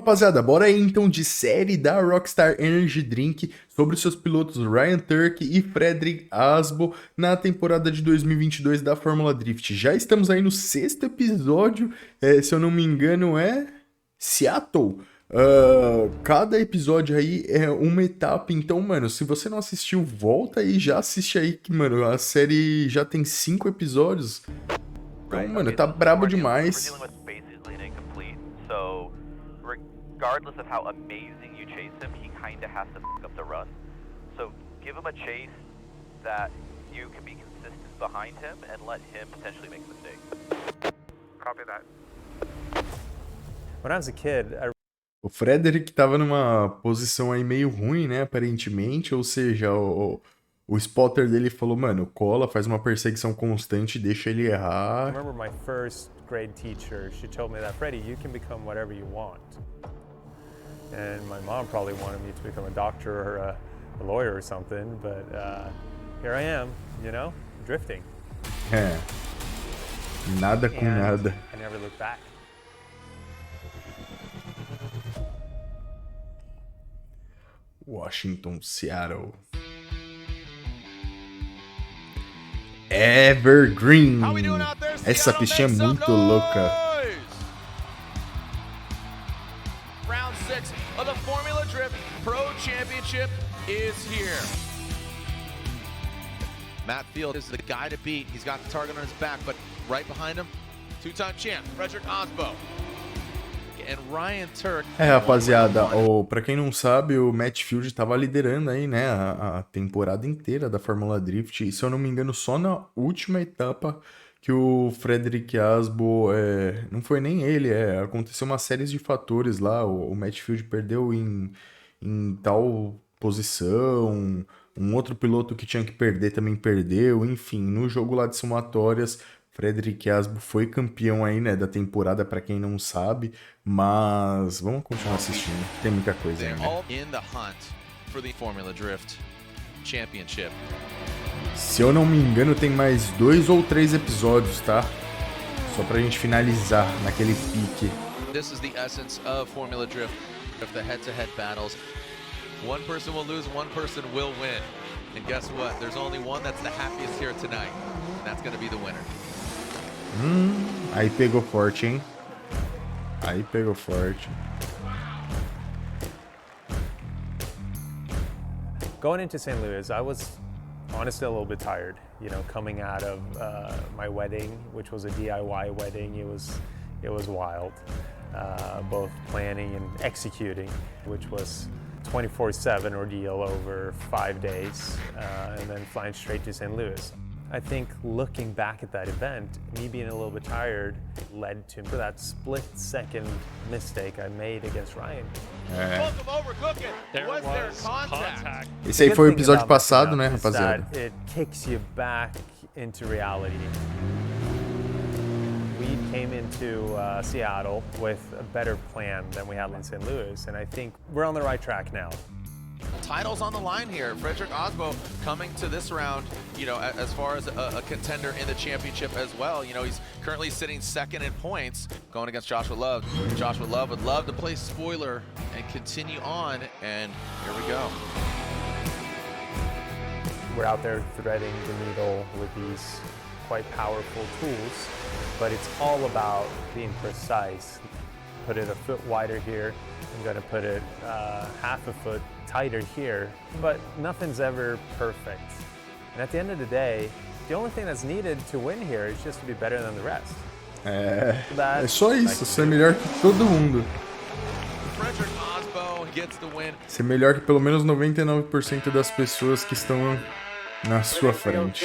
rapaziada, bora aí então de série da Rockstar Energy Drink sobre os seus pilotos Ryan Tuerck e FREDRIC AASBO na temporada de 2022 da Fórmula Drift. Já estamos aí no 6º episódio, se eu não me engano é Seattle. Cada episódio aí é uma etapa, então, mano, se você não assistiu, volta aí, já assiste aí, que, mano, a série já tem 5 episódios. Então, mano, tá brabo demais. So, regardless of how amazing you chase him, he kind of has to pick up the run. So, give him a chase that you can be consistent behind him and let him potentially make mistakes. Copy that. When I was a kid, O FREDRIC tava numa posição aí meio ruim, né, aparentemente, ou seja, o spotter dele falou, mano, cola, faz uma perseguição constante, deixa ele errar. I remember my first grade teacher, she told me that, Freddie, you can become whatever you want. And my mom probably wanted me to become a doctor or a lawyer or something, but here I am, you know, drifting. É, nada com nada. I never looked back. Washington, Seattle. Evergreen. Essa pistinha é muito louca. Round 6 of the Formula Drift Pro Championship is here. Matt Field is the guy to beat. He's got the target on his back, but right behind him, two-time champ, FREDRIC AASBO. And Ryan Tuerck. Rapaziada, pra quem não sabe, o Matt Field tava liderando aí, né, a temporada inteira da Fórmula Drift. E se eu não me engano, só na última etapa que o FREDRIC AASBO, não foi nem ele, aconteceu uma série de fatores lá. O Matt Field perdeu em tal posição, um outro piloto que tinha que perder também perdeu. Enfim, no jogo lá de somatórias, FREDRIC AASBO foi campeão aí, né, da temporada, pra quem não sabe, mas vamos continuar assistindo, tem muita coisa ainda. Se eu não me engano, tem mais 2 ou 3 episódios, tá? Só pra gente finalizar naquele pique. This is the essence of Formula Drift, of the head-to-head battles. One person will lose, one person will win. And guess what? There's only one that's the happiest here tonight. And that's going to be the winner. Aí pegou forte, hein? Aí pegou forte. Going into St. Louis, I was honestly a little bit tired, you know, coming out of my wedding, which was a DIY wedding. It was wild, both planning and executing, which was 24/7 ordeal over 5 days, and then flying straight to St. Louis. I think looking back at that event, me being a little bit tired led to that split-second mistake I made against Ryan. Esse aí foi o episódio passado, né, rapaziada? It kicks you back into reality. We came into Seattle with a better plan than we had in St. Louis, and I think we're on the right track now. Titles on the line here. FREDRIC AASBO coming to this round, you know, as far as a contender in the championship as well. You know, he's currently sitting 2nd in points, going against Joshua Love. Joshua Love would love to play spoiler and continue on, and here we go. We're out there threading the needle with these quite powerful tools, but it's all about being precise. Put it a foot wider here. I'm going to put it half a foot tighter here, but nothing's ever perfect. And at the end of the day, the only thing that's needed to win here is just to be better than the rest. É só isso, ser melhor que todo mundo. FREDRIC AASBO gets the win. Ser melhor que pelo menos 99% das pessoas que estão na sua frente.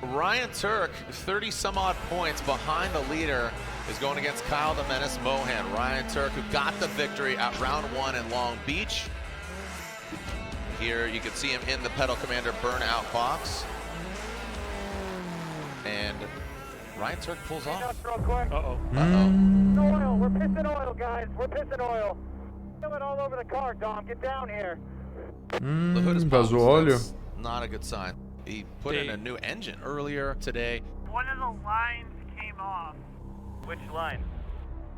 Ryan Tuerck, 30 some odd points behind the leader, is going against Kyle the Menace Mohan. Ryan Tuerck, who got the victory at round 1 in Long Beach. Here you can see him in the Pedal Commander burnout box. And Ryan Tuerck pulls off. Uh-oh. Oil, we're pissing oil, guys. We're pissing oil. Fill it all over the car, Dom. Get down here. The hood is popped, Vazou so óleo. that's not a good sign. He put in a new engine earlier today. One of the lines came off. Which line?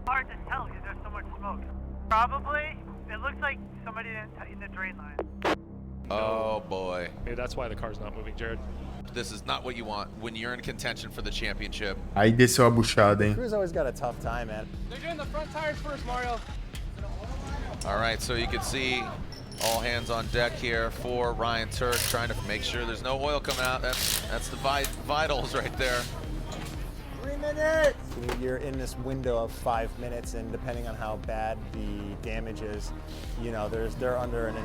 Hard to tell because there's so much smoke. Probably. It looks like somebody in the drain line. Oh boy. Maybe that's why the car's not moving, Jared. This is not what you want when you're in contention for the championship. Aí desceu a buchada, hein? Crew's always got a tough time, man. They're doing the front tires first, Mario. All right, so you can see all hands on deck here for Ryan Turk, trying to make sure there's no oil coming out. That's the vitals right there. 3 minutes! You're in this window of 5 minutes, and depending on how bad the damage is, you know, they're under an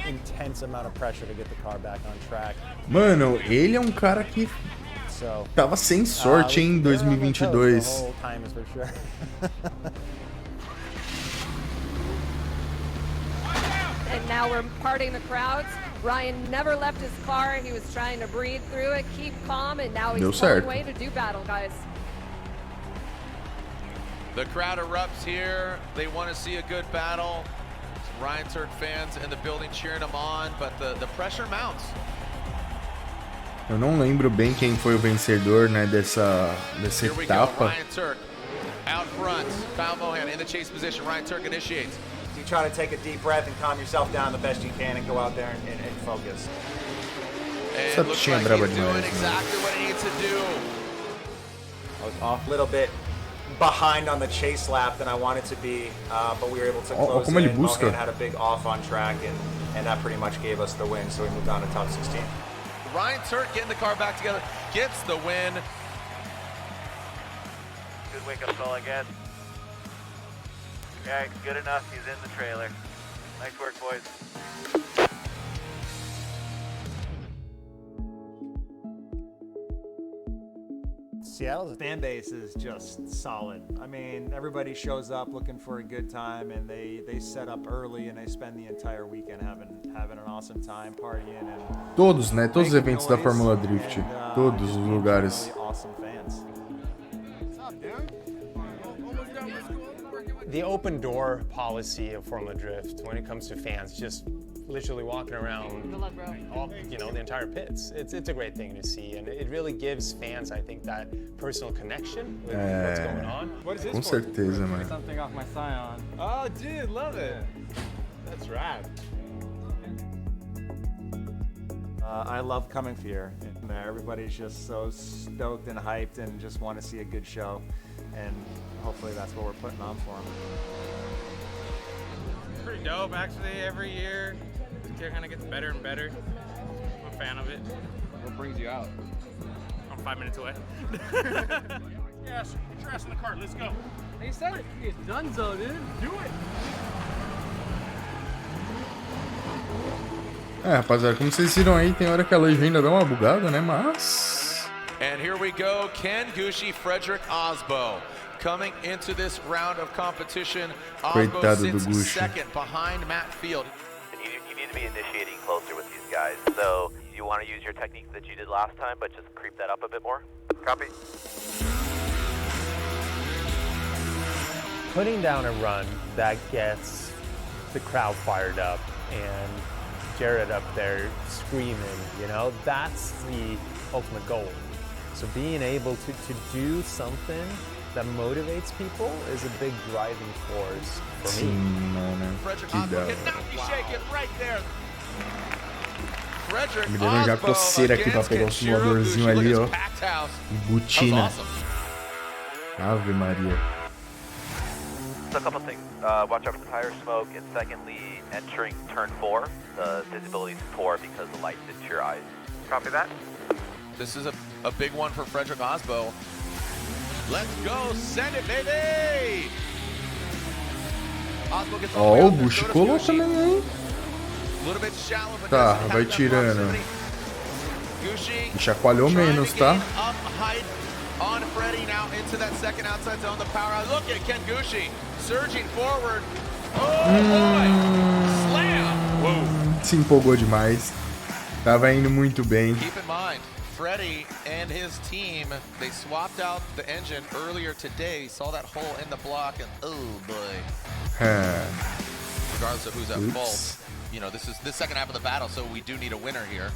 intense amount of pressure to get the car back on track. Mano, ele é um cara que So, tava sem sorte em they're on their toes 2022. the whole time, is for sure. And now we're parting the crowds. Ryan never left his car. He was trying to breathe through it, keep calm, and now Deu he's pulling certo. away to do battle, guys. The crowd erupts here. They want to see a good battle. Ryan Turk fans in the building cheering him on, but the pressure mounts. Eu não lembro bem quem foi o vencedor, né, dessa Here we go, etapa. Ryan Turk out front. Kyle Mohan in the chase position. Ryan Turk initiates. You try to take a deep breath and calm yourself down the best you can and go out there and focus. And Essa it looks bichinha like braba he's doing demais, exactly what he needs to do. I was off a little bit behind on the chase lap than I wanted to be, but we were able to close como ele in. busca. Mohan had a big off on track, and that pretty much gave us the win, so we moved on to top 16. Ryan Turk getting the car back together, gets the win. Good wake-up call, I guess. Okay, good enough. He's in the trailer. Nice work, boys. Seattle's fan base is just solid. I mean, everybody shows up looking for a good time, and they set up early and they spend the entire weekend having an awesome time partying and Todos, né? Todos os making eventos da noise Fórmula Drift. and, Todos just os being lugares. really awesome fans. The open door policy of Formula Drift when it comes to fans, just literally walking around all, you know, the entire pits. It's a great thing to see, and it really gives fans, I think, that personal connection with what's going on. What is this Com for? certeza, mano. Something off my Scion. Oh, dude, love it. That's rad. I love coming here. Everybody's just so stoked and hyped and just want to see a good show, and hopefully that's what we're putting on for them. Pretty dope, actually. Every year, it kind of gets better and better. I'm a fan of it. What brings you out? I'm 5 minutes away. Yes, get your ass in the cart. Let's go. He said it. It's done, so dude. Do it. É, rapaziada, como vocês viram aí, tem hora que a legenda dá uma bugada, né? Mas... And here we go, Ken Gushi, FREDRIC AASBO. Coming into this round of competition, AASBO Coitado do sits Gushi. second behind Matt Field. You need to be initiating closer with these guys. So you want to use your technique that you did last time, but just creep that up a bit more? Copy. Putting down a run that gets the crowd fired up and Jared up there screaming, you know, that's the ultimate goal. So being able to do something that motivates people is a big driving force for me. Sim, mano. FREDRIC Que da AASBO hora. cannot be shaken right there. FREDRIC Me deu já coceira aqui pra AASBO pegar o against simuladorzinho Kenshiro ali, Gushi. ó. Look at this packed house. That was Butina. awesome. Ave Maria. So a couple things. Watch out for the tire smoke, and secondly, entering turn 4, the visibility is poor because the light's into your eyes. Copy that? This is a big one for FREDRIC AASBO. Let's go, send it, baby! AASBO gets all the way Ó, o up there, Bushi so does colou Gushi. também, hein? A little bit shallow, but Tá, doesn't vai have that tirando. proximity. Gushi E chacoalhou trying menos, to tá? gain up height on Freddie now into that second outside zone. The power out. Look at Ken Gushi surging forward. Oh boy! Slam! Whoa! Se empolgou demais. Tava indo muito bem. Keep in mind, Freddie and his team, they swapped out the engine earlier today. Saw that hole in the block, and oh boy! Regardless of who's at fault, you know this is the second half of the battle, so we do need a winner here.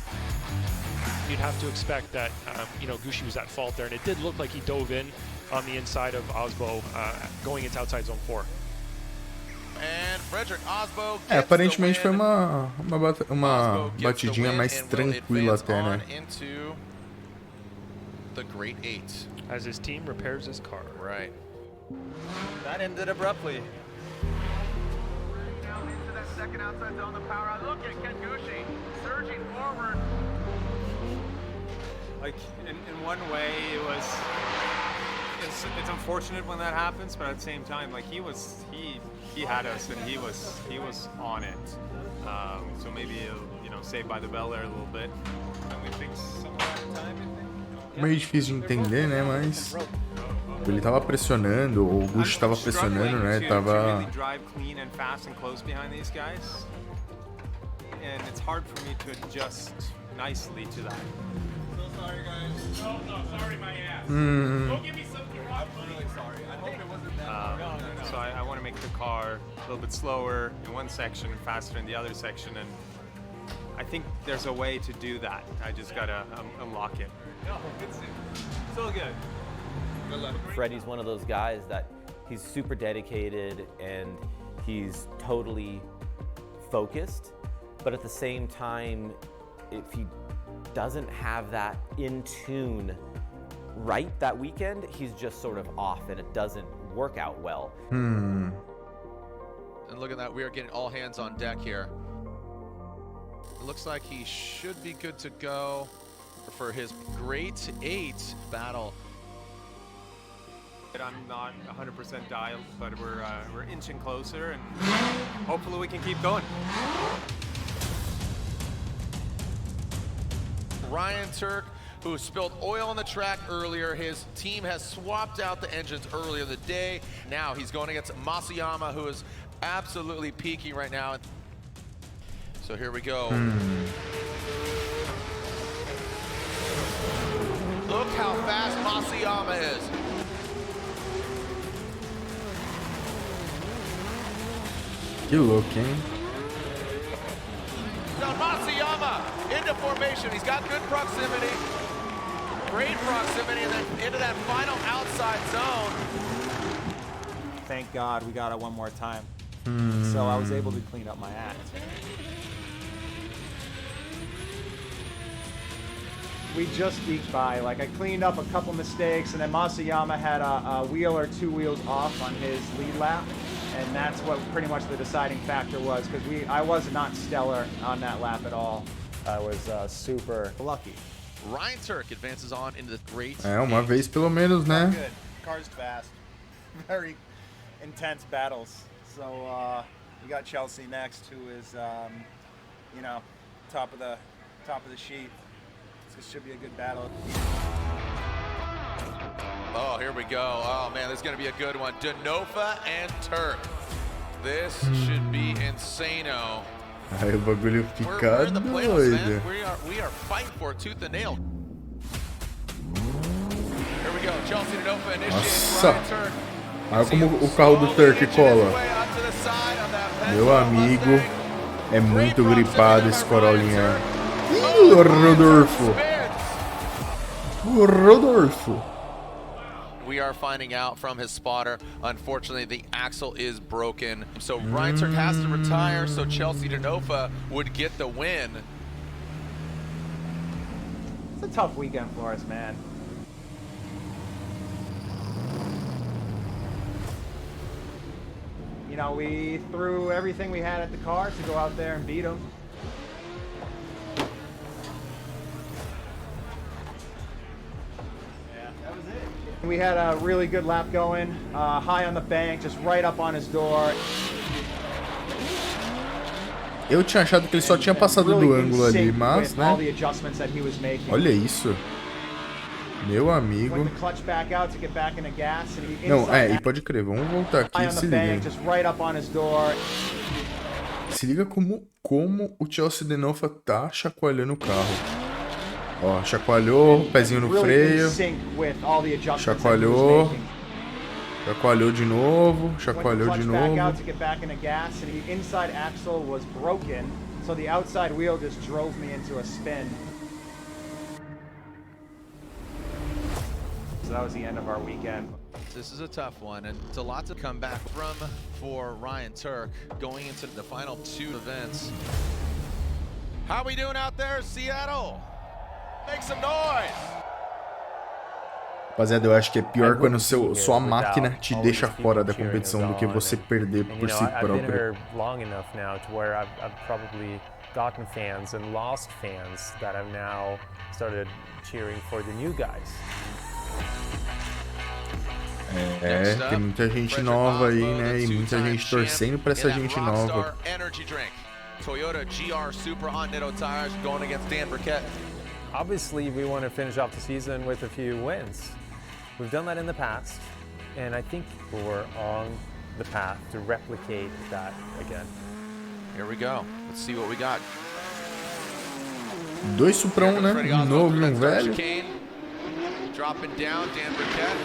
You'd have to expect that, you know, Gushi was at fault there, and it did look like he dove in on the inside of AASBO going into outside zone 4. And FREDRIC AASBO aparentemente foi uma batidinha mais tranquila até, né? Into the Great 8. As his team repairs his car. Right. That ended abruptly. Down into that second outside zone, the power out. Look at Ken Gucci surging forward. Like in one way, it's unfortunate when that happens, but at the same time, like he had us and he was on it. So maybe he'll saved by the bell there a little bit, and we fix some of that time. Meio difícil de entender, né? Mas ele tava pressionando, ou o Gucci tava pressionando, né? Tava. Drive clean and fast and close behind these guys, and it's hard for me to adjust nicely to that. So sorry, guys. No, sorry, my ass. Don't give me something wrong. I'm really sorry. I hope it wasn't that. So I want to make the car a little bit slower in one section and faster in the other section, and I think there's a way to do that. I just gotta unlock it. No, it's still good. Good luck. Freddie's one of those guys that he's super dedicated and he's totally focused, but at the same time, if he doesn't have that in tune right that weekend, he's just sort of off and it doesn't work out well. And look at that, we are getting all hands on deck here. It looks like he should be good to go for his Great 8 battle. I'm not 100% dialed, but we're inching closer, and hopefully we can keep going. Ryan TUERCK, who spilled oil on the track earlier. His team has swapped out the engines earlier in the day. Now he's going against Masayama, who is absolutely peaking right now. So here we go. Look how fast Masayama is. Que louco, hein? Now Masayama into formation. He's got good proximity. Great proximity, and then into that final outside zone. Thank God we got it one more time. So I was able to clean up my act. We just eked by. Like, I cleaned up a couple mistakes, and then Masayama had a wheel or two wheels off on his lead lap, and that's what pretty much the deciding factor was, because I was not stellar on that lap at all. I was super lucky. Ryan TUERCK advances on into the Great 8. Uma vez pelo menos, né? Good. Car's fast. Very intense battles. So we got Chelsea next, who is, top of the sheet. This should be a good battle. Oh, here we go. Oh man, this is gonna be a good one. Denofa and TUERCK. This should be insano. Aí o bagulho fica We're in the playoffs, man. doido. We are fighting for it tooth and nail. Here we go. Chelsea Denofa initiates. Nossa. Ryan TUERCK. Olha como o carro do TUERCK cola. Meu amigo, é muito gripado esse Corolinha. Ih, o Rodolfo. O Rodolfo. We are finding out from his spotter, unfortunately, the axle is broken. So Ryan TUERCK has to retire, so Chelsea Denofa would get the win. It's a tough weekend for us, man. You know, we threw everything we had at the car to go out there and beat them. We had a really good lap going, high on the bank, just right up on his door. Eu tinha achado que ele só tinha passado do ângulo ali, mas, né? Olha isso. Meu amigo. Não, e pode crer, vamos voltar aqui, se liga. Se liga como o Chelsea Denofa tá chacoalhando o carro. Ó, chacoalhou, pezinho no freio, chacoalhou de novo, chacoalhou de novo. that was the end of our weekend. This is a tough one, and it's a lot to come back from for Ryan TUERCK going into the final 2 events. How we doing out there, Seattle? Make some noise! Rapaziada, eu acho que é pior quando sua máquina te deixa fora da competição do que você perder por si próprio. I've been here long enough now to where I've probably gotten fans and lost fans that have now started cheering for the new guys. É, tem muita gente nova aí, né? E muita gente torcendo pra essa gente nova. Toyota GR Supra on Nitto tires going against Dan Burkett. Obviously, we want to finish off the season with a few wins. We've done that in the past, and I think we're on the path to replicate that again. Here we go. Let's see what we got. 2 Supra 1, né? Um novo e um velho. Dropping down, Dan Burkett.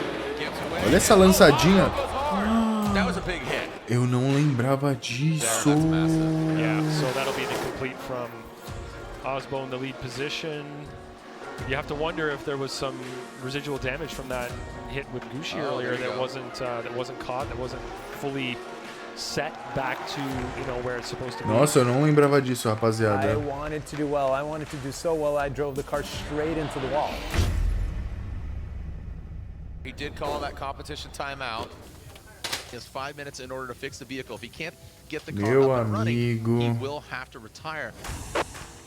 Olha essa lançadinha. That was a big hit. Eu não lembrava disso. Yeah, so that'll be the complete from AASBO in the lead position. You have to wonder if there was some residual damage from that hit with Gucci earlier that wasn't caught, that wasn't fully set back to, you know, where it's supposed to be. Nossa, eu não lembrava disso, rapaziada. I wanted to do well. I wanted to do so well. I drove the car straight into the wall. He did call that competition timeout. He has 5 minutes in order to fix the vehicle. If he can't get the car up and running, he will have to retire.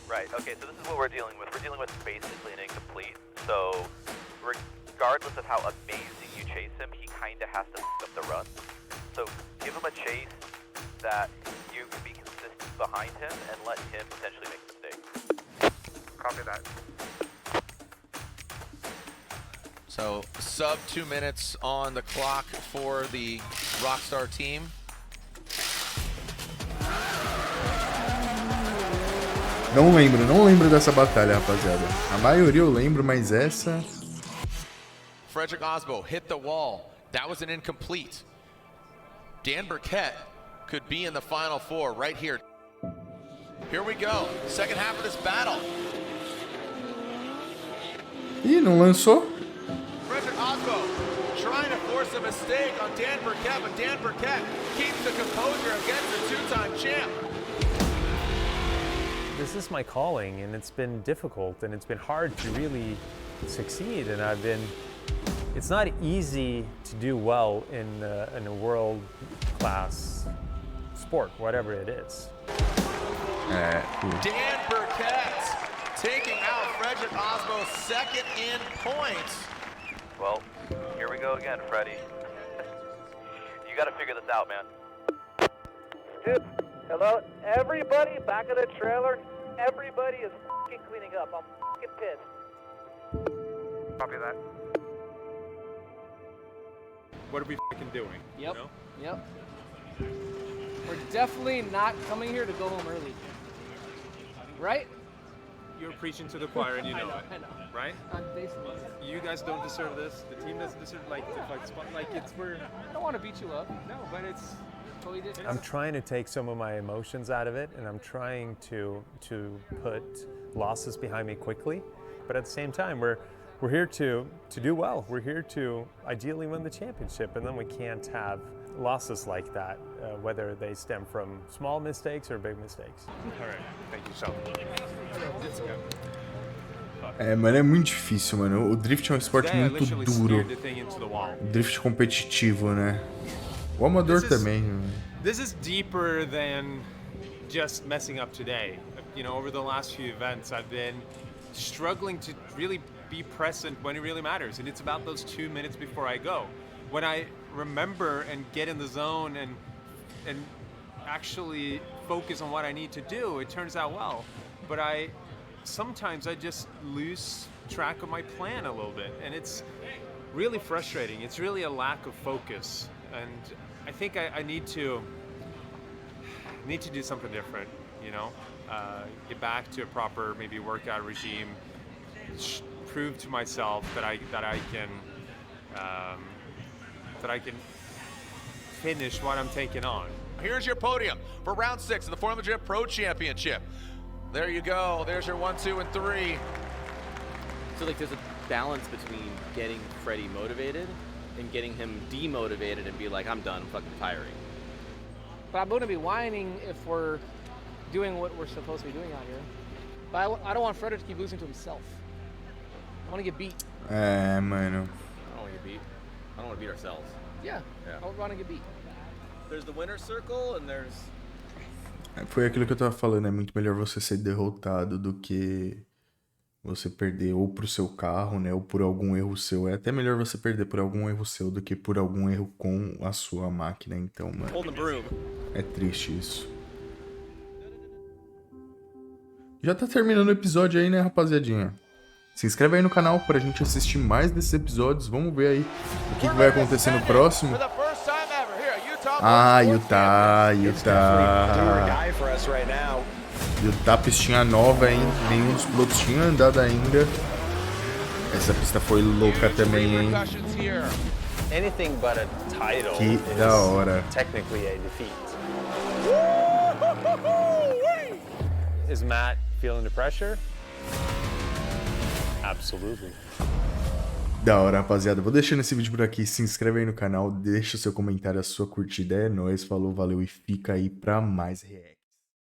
Right, okay, so this is what we're dealing with. We're dealing with basically an incomplete. So, regardless of how amazing you chase him, he kind of has to pick up the run. So, give him a chase that you can be consistent behind him and let him potentially make mistakes. Copy that. So, sub 2 minutes on the clock for the Rockstar team. Não lembro dessa batalha, rapaziada. A maioria eu lembro, mas essa... FREDRIC AASBO hit the wall. That was an incomplete. Dan Burkett could be in the final 4 right here. Here we go. Second half of this battle. Ih, não lançou? FREDRIC AASBO trying to force a mistake on Dan Burkett, but Dan Burkett keeps the composure against the 2-time champ. This is my calling, and it's been difficult, and it's been hard to really succeed, and it's not easy to do well in a world-class sport, whatever it is. Dan Burkett taking out FREDRIC AASBO second in points. Well, here we go again, Freddie. You gotta figure this out, man. Dude, hello? Everybody back of the trailer, everybody is fucking cleaning up. I'm fucking pissed. Copy that. What are we fucking doing? Yep, You know? yep. We're definitely not coming here to go home early. Right? You're preaching to the choir and you know, I know. right? Basically. You guys don't deserve this. The team doesn't deserve like the fight spot. Like we're. I don't want to beat you up. No, but it's. Totally different. I'm trying to take some of my emotions out of it, and I'm trying to put losses behind me quickly. But at the same time, we're here to do well. We're here to ideally win the championship, and then we can't have losses like that, whether they stem from small mistakes or big mistakes. All right, thank you so much. É, mano, é muito difícil, mano. O drift é um esporte muito duro. Drift competitivo, né? O amador também. This is deeper than just messing up today. You know, over the last few events, I've been struggling to really be present when it really matters, and it's about those 2 minutes before I go. When I remember and get in the zone and actually focus on what I need to do, it turns out well. But sometimes I just lose track of my plan a little bit, and it's really frustrating. It's really a lack of focus, and I think I need to do something different. You know, get back to a proper maybe workout regime. Prove to myself that I can finish what I'm taking on. Here's your podium for round 6 of the Formula Drift Pro Championship. There you go. There's your 1, 2, and 3. So like there's a balance between getting Freddie motivated and getting him demotivated and be like, I'm done, I'm fucking retiring. But I'm going to be whining if we're doing what we're supposed to be doing out here. But I don't want Frederick to keep losing to himself. I want to get beat. É, mano. I don't want to get beat. I don't want to beat ourselves. Yeah. I want to get beat. There's the winner's circle and there's... Foi aquilo que eu tava falando, é muito melhor você ser derrotado do que você perder ou pro seu carro, né, ou por algum erro seu. É até melhor você perder por algum erro seu do que por algum erro com a sua máquina, então, mano. É triste isso. Já tá terminando o episódio aí, né, rapaziadinha? Se inscreve aí no canal pra gente assistir mais desses episódios. Vamos ver aí o que vai acontecer no próximo. Ah, Utah. Utah, pistinha nova, hein? Nenhum dos pilotos tinha andado ainda. Essa pista foi louca também, hein? Anything but a title Que da hora. Technically a defeat. Is Matt feeling the pressure? Absolutely. Da hora, rapaziada. Vou deixando esse vídeo por aqui. Se inscreve aí no canal, deixa o seu comentário, a sua curtida. É nóis, falou, valeu e fica aí pra mais react.